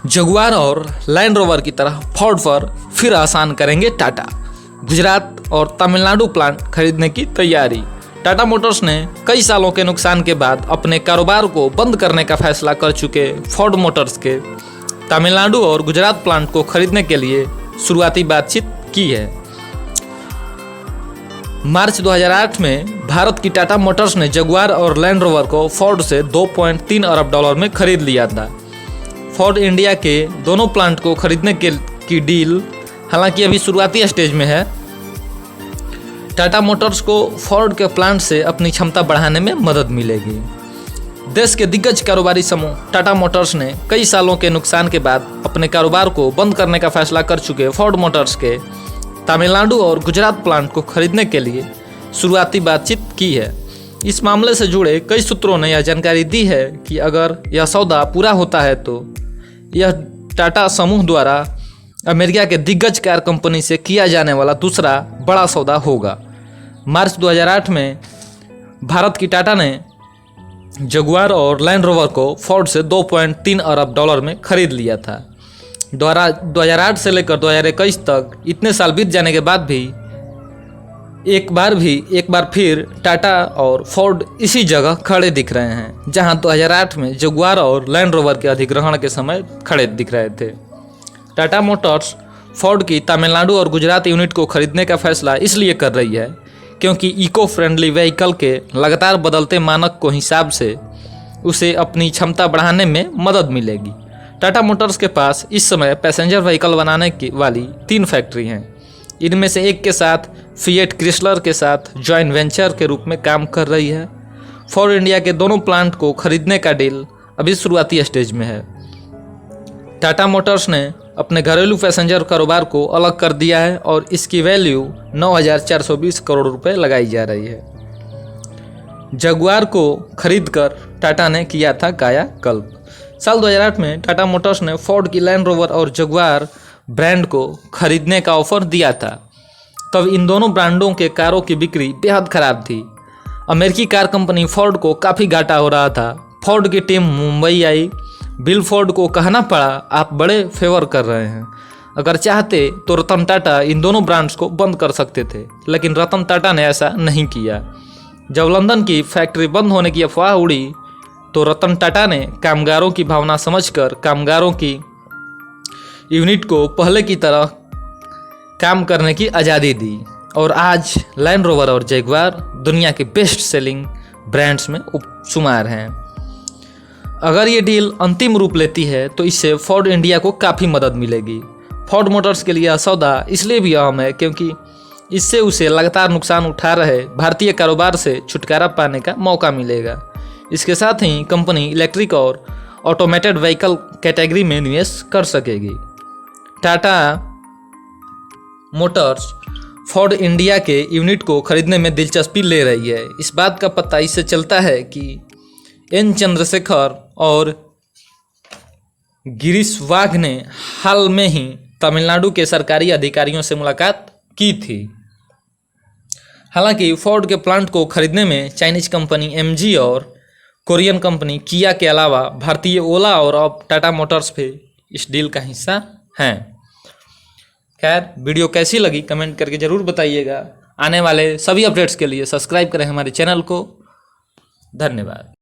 Jaguar और land rover की तरह फोर्ड पर फिर आसान करेंगे टाटा। गुजरात और तमिलनाडु प्लांट खरीदने की तैयारी। टाटा मोटर्स ने कई सालों के नुकसान के बाद अपने कारोबार को बंद करने का फैसला कर चुके फोर्ड मोटर्स के तमिलनाडु और गुजरात प्लांट को खरीदने के लिए शुरुआती बातचीत की है। मार्च 2008 में भारत की टाटा मोटर्स ने जगुआर और लैंड रोवर को फोर्ड से $2.3 अरब में खरीद लिया था। फोर्ड इंडिया के दोनों प्लांट को खरीदने की डील हालांकि अभी शुरुआती स्टेज में है। टाटा मोटर्स को फोर्ड के प्लांट से अपनी क्षमता बढ़ाने में मदद मिलेगी। देश के दिग्गज कारोबारी समूह टाटा मोटर्स ने कई सालों के नुकसान के बाद अपने कारोबार को बंद करने का फैसला कर चुके फोर्ड मोटर्स के तमिलनाडु और गुजरात प्लांट को खरीदने के लिए शुरुआती बातचीत की है। इस मामले से जुड़े कई सूत्रों ने यह जानकारी दी है कि अगर यह सौदा पूरा होता है तो यह टाटा समूह द्वारा अमेरिका के दिग्गज कार कंपनी से किया जाने वाला दूसरा बड़ा सौदा होगा। मार्च 2008 में भारत की टाटा ने जगुआर और लैंड रोवर को फोर्ड से $2.3 अरब में खरीद लिया था। 2008 से लेकर 2021 तक इतने साल बीत जाने के बाद भी एक बार फिर टाटा और फोर्ड इसी जगह खड़े दिख रहे हैं जहां 2008 में जगुआर और लैंड रोवर के अधिग्रहण के समय खड़े दिख रहे थे। टाटा मोटर्स फोर्ड की तमिलनाडु और गुजरात यूनिट को खरीदने का फैसला इसलिए कर रही है क्योंकि इको फ्रेंडली व्हीकल के लगातार बदलते मानक को हिसाब से उसे अपनी क्षमता बढ़ाने में मदद मिलेगी। टाटा मोटर्स के पास इस समय पैसेंजर व्हीकल बनाने की वाली 3 फैक्ट्री हैं। इनमें से एक के साथ फिएट क्रिसलर के साथ जॉइंट वेंचर के रूप में काम कर रही है। फोर्ड इंडिया के दोनों प्लांट को खरीदने का डील अभी शुरुआती स्टेज में है। टाटा मोटर्स ने अपने घरेलू पैसेंजर कारोबार को अलग कर दिया है और इसकी वैल्यू 9,420 करोड़ रुपए लगाई जा रही है। जगुआर को खरीदकर टाटा ने किया था कायाकल्प। साल 2008 में टाटा मोटर्स ने फोर्ड की लैंड रोवर और जगुआर ब्रांड को खरीदने का ऑफर दिया था। तब इन दोनों ब्रांडों के कारों की बिक्री बेहद खराब थी। अमेरिकी कार कंपनी फोर्ड को काफ़ी घाटा हो रहा था। फोर्ड की टीम मुंबई आई। बिल फोर्ड को कहना पड़ा, आप बड़े फेवर कर रहे हैं। अगर चाहते तो रतन टाटा इन दोनों ब्रांड्स को बंद कर सकते थे, लेकिन रतन टाटा ने ऐसा नहीं किया। जब लंदन की फैक्ट्री बंद होने की अफवाह उड़ी तो रतन टाटा ने कामगारों की भावना समझकर कामगारों की यूनिट को पहले की तरह काम करने की आज़ादी दी और आज लैंड रोवर और जगुआर दुनिया के बेस्ट सेलिंग ब्रांड्स में शुमार हैं। अगर ये डील अंतिम रूप लेती है तो इससे फोर्ड इंडिया को काफ़ी मदद मिलेगी। फोर्ड मोटर्स के लिए यह सौदा इसलिए भी अहम है क्योंकि इससे उसे लगातार नुकसान उठा रहे भारतीय कारोबार से छुटकारा पाने का मौका मिलेगा। इसके साथ ही कंपनी इलेक्ट्रिक और ऑटोमेटेड व्हीकल कैटेगरी में निवेश कर सकेगी। टाटा मोटर्स फोर्ड इंडिया के यूनिट को खरीदने में दिलचस्पी ले रही है। इस बात का पता इससे चलता है कि एन चंद्रशेखर और गिरीश वाघ ने हाल में ही तमिलनाडु के सरकारी अधिकारियों से मुलाकात की थी। हालांकि फोर्ड के प्लांट को खरीदने में चाइनीज कंपनी एमजी और कोरियन कंपनी किया के अलावा भारतीय ओला और अब टाटा मोटर्स भी इस डील का हिस्सा हैं। खैर, वीडियो कैसी लगी कमेंट करके ज़रूर बताइएगा। आने वाले सभी अपडेट्स के लिए सब्सक्राइब करें हमारे चैनल को। धन्यवाद।